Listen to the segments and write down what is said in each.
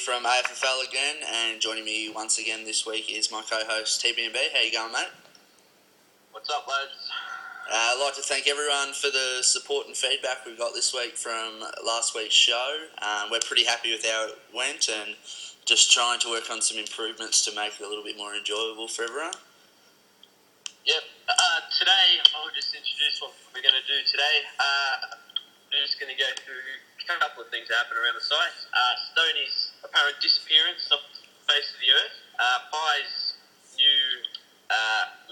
from Affl again, and joining me once again this week is my co-host TBNB. How you going, mate? What's up, lads? I'd like to thank everyone for the support and feedback we got this week from last week's show. We're pretty happy with how it went and just trying to work on some improvements to make it a little bit more enjoyable for everyone. Yep. Today, I'll just introduce what we're going to do today. We're just going to go through a couple of things that happen around the site. Stoney's apparent disappearance off the face of the earth. Pie's new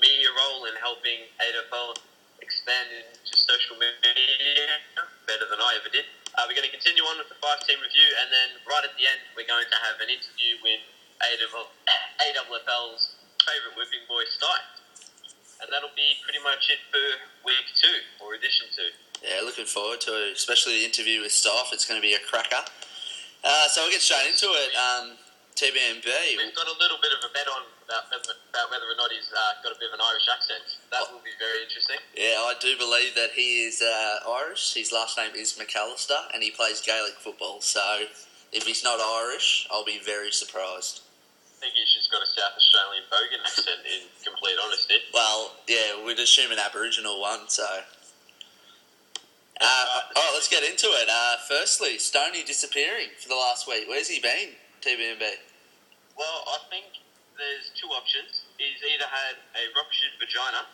media role in helping Affl expand into social media better than I ever did. We're going to continue on with the 5-team review, and then right at the end, we're going to have an interview with AFL's favourite whipping boy, Stike. And that'll be pretty much it for week 2, or edition 2. Yeah, looking forward to it, especially the interview with Staff. It's going to be a cracker. So we'll get straight into it. TBNB. We've got a little bit of a bet on about whether or not he's got a bit of an Irish accent. That will be very interesting. Yeah, I do believe that he is Irish. His last name is McAllister, and he plays Gaelic football. So if he's not Irish, I'll be very surprised. I think he's just got a South Australian bogan accent, in complete honesty. Well, yeah, we'd assume an Aboriginal one, so... Alright, let's get into it. Firstly, Stoney disappearing for the last week. Where's he been, TBNB? Well, I think there's 2 options. He's either had a ruptured vagina,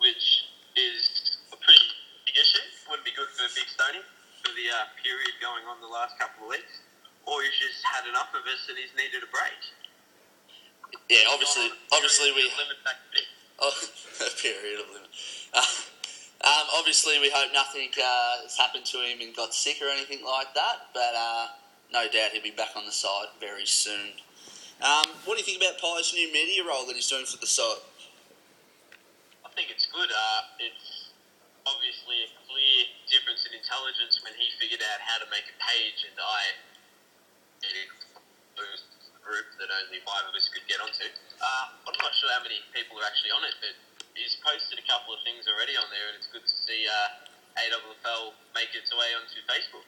which is a pretty big issue, wouldn't be good for Big Stoney, for the period going on the last couple of weeks, or he's just had enough of us and he's needed a break. Yeah, obviously we... A period of limit. Obviously, we hope nothing has happened to him and got sick or anything like that, but no doubt he'll be back on the side very soon. What do you think about Pie's new media role that he's doing for the site? I think it's good. It's obviously a clear difference in intelligence when he figured out how to make a page, and I group that only 5 of us could get onto. I'm not sure how many people are actually on it, but he's posted a couple of things already on there, and it's good to see AFL make its way onto Facebook.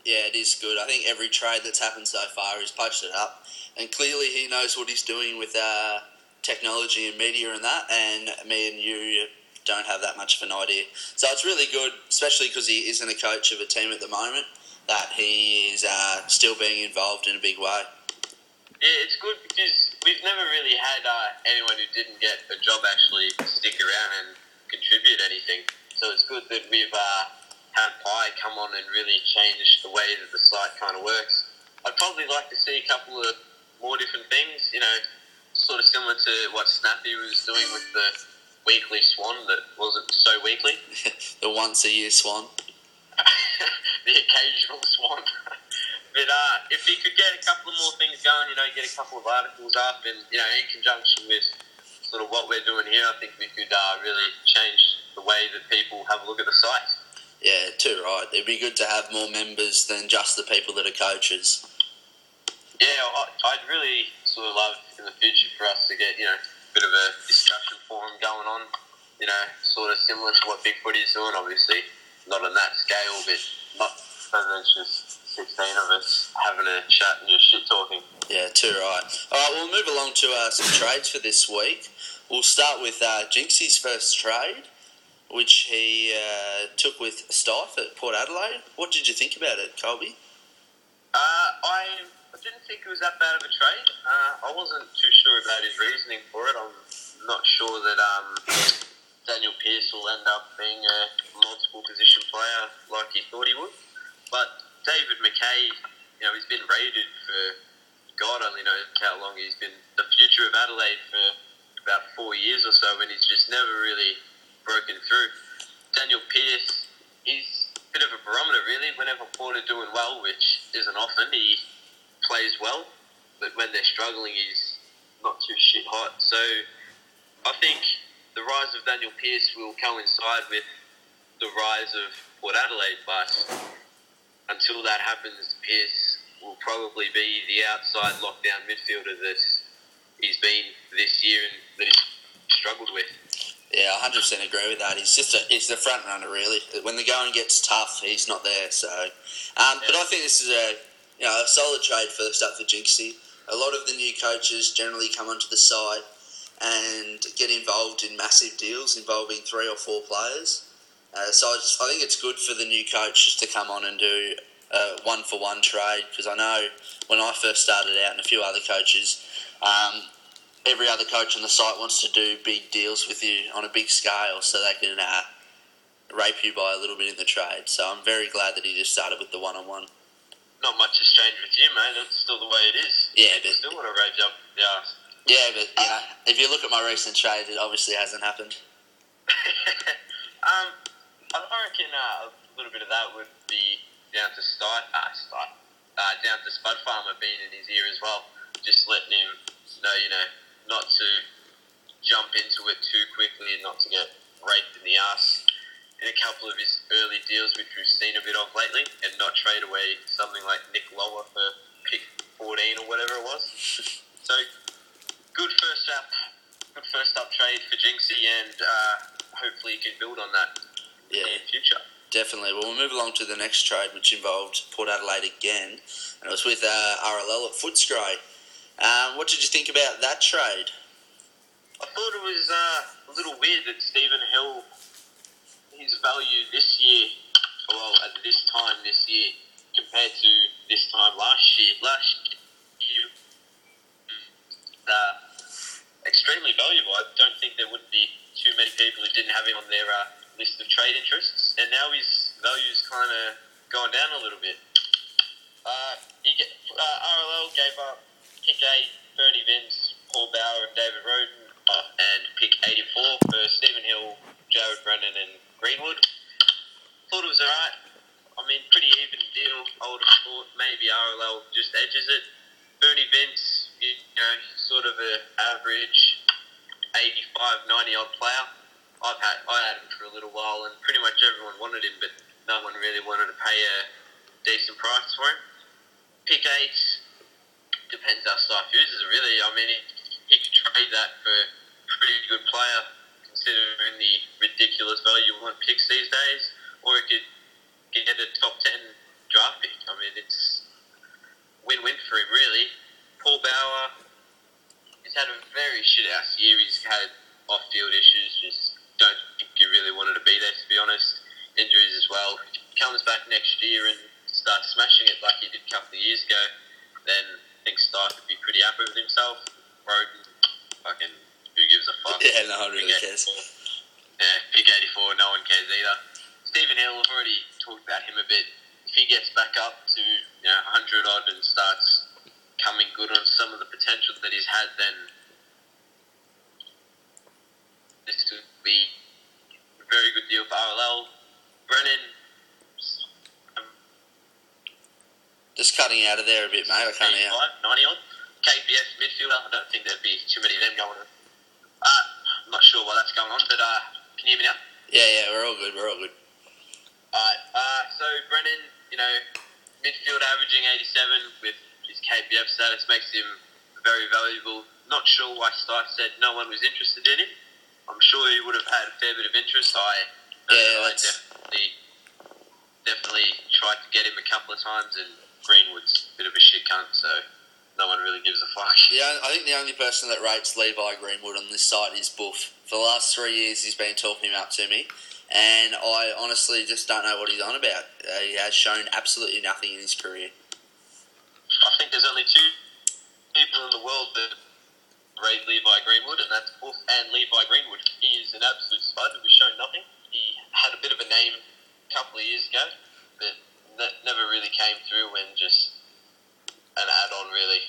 Yeah, it is good. I think every trade that's happened so far he's posted up, and clearly he knows what he's doing with technology and media and that, and me and you don't have that much of an idea. So it's really good, especially because he isn't a coach of a team at the moment, that he is still being involved in a big way. Yeah, it's good because we've never really had anyone who didn't get a job actually stick around and contribute anything. So it's good that we've had Pie come on and really change the way that the site kind of works. I'd probably like to see a couple of more different things, sort of similar to what Snappy was doing with the weekly swan that wasn't so weekly. The once-a-year swan. The occasional swan. But if he could get a couple of more things going, get a couple of articles up and, in conjunction with sort of what we're doing here, I think we could really change the way that people have a look at the site. Yeah, too right. It'd be good to have more members than just the people that are coaches. Yeah, I'd really sort of love in the future for us to get, a bit of a discussion forum going on, sort of similar to what Big Footy is doing, obviously. Not on that scale, but not so that it's just 16 of us having a chat and just shit talking. Yeah, too right. Alright, we'll move along to some trades for this week. We'll start with Jinksy's first trade, which he took with Stike at Port Adelaide. What did you think about it, Colby? I didn't think it was that bad of a trade. I wasn't too sure about his reasoning for it. I'm not sure that Daniel Pearce will end up being a multiple position player like he thought he would. But David McKay, he's been rated for God only knows how long. He's been the future of Adelaide for about 4 years or so, and he's just never really broken through. Daniel Pearce, he's a bit of a barometer, really. Whenever Port are doing well, which isn't often, he plays well. But when they're struggling, he's not too shit hot. So I think the rise of Daniel Pearce will coincide with the rise of Port Adelaide, but until that happens, Pearce will probably be the outside lockdown midfielder that he's been this year and that he's struggled with. Yeah, I 100% agree with that. He's the front runner, really. When the going gets tough, he's not there. So, but I think this is a A solid trade first up for Jinxie. A lot of the new coaches generally come onto the side and get involved in massive deals involving 3 or 4 players. So I think it's good for the new coaches to come on and do a 1-for-1 trade, because I know when I first started out and a few other coaches, every other coach on the site wants to do big deals with you on a big scale so they can rape you by a little bit in the trade. So I'm very glad that he just started with the one-on-one. Not much has changed with you, mate. That's still the way it is. Yeah, but still want to rape you up the arse. Yeah, but if you look at my recent trade, it obviously hasn't happened. I reckon a little bit of that would be down to down to Spud Farmer being in his ear as well. Just letting him know, not to jump into it too quickly and not to get raped in the arse in a couple of his early deals, which we've seen a bit of lately, and not trade away something like Nick Lower for pick 14 or whatever it was. So, good first up trade for Jinxie, and hopefully he can build on that in the future. Definitely. Well, we'll move along to the next trade, which involved Port Adelaide again, and it was with RLL at Footscray. What did you think about that trade? I thought it was a little weird that Stephen Hill, his value this year, at this time this year, compared to this time last year, extremely valuable. I don't think there would be too many people who didn't have him on their list of trade interests, and now his value's kind of gone down a little bit. RLL gave up pick 8, Bernie Vince, Paul Bauer, and David Roden, and pick 84 for Stephen Hill, Jared Brennan, and Greenwood. Thought it was alright. I mean, pretty even deal. I would have thought maybe RLL just edges it. Bernie Vince, sort of an average 85, 90 odd player. I had him for a little while, and pretty much everyone wanted him, but no one really wanted to pay a decent price for him. Pick 8, depends how Stife uses it, really. I mean, he could trade that for a pretty good player, considering the ridiculous value on picks these days, or he could get a top 10 draft pick. I mean, it's win-win for him, really. Paul Bauer, he's had a very shit-ass year. He's had off-field issues, just don't think he really wanted to be there, to be honest. Injuries as well. If he comes back next year and starts smashing it like he did a couple of years ago, then I think Stife would be pretty happy with himself. Roden, fucking, who gives a fuck? Yeah, no one really cares. Yeah, pick 84, no one cares either. Stephen Hill, I've already talked about him a bit. If he gets back up to 100 odd and starts coming good on some of the potential that he's had, then this could be a very good deal for RLL. Brennan, just cutting out of there a bit, mate. I can't hear. 90 odd. KBF midfielder. I don't think there'd be too many of them going on. I'm not sure why that's going on, but can you hear me now? Yeah, we're all good. Alright, so Brennan, midfield averaging 87 with his KBF status makes him very valuable. Not sure why Stife said no one was interested in him. I'm sure he would have had a fair bit of interest. I definitely tried to get him a couple of times, and Greenwood's a bit of a shit cunt, so no one really gives a fuck. Yeah, I think the only person that rates Levi Greenwood on this site is Buff. For the last 3 years, he's been talking him up to me, and I honestly just don't know what he's on about. He has shown absolutely nothing in his career. I think there's only 2 people in the world that rate Levi Greenwood, and that's Buff and Levi Greenwood. He is an absolute spud who's shown nothing. He had a bit of a name a couple of years ago, but never really came through, and just an add-on, really.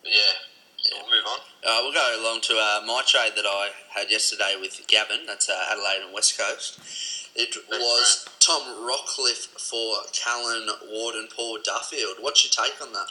But yeah, so we'll move on. We'll go along to my trade that I had yesterday with Gavin. That's Adelaide and West Coast. It was Tom Rockcliffe for Callan Ward and Paul Duffield. What's your take on that?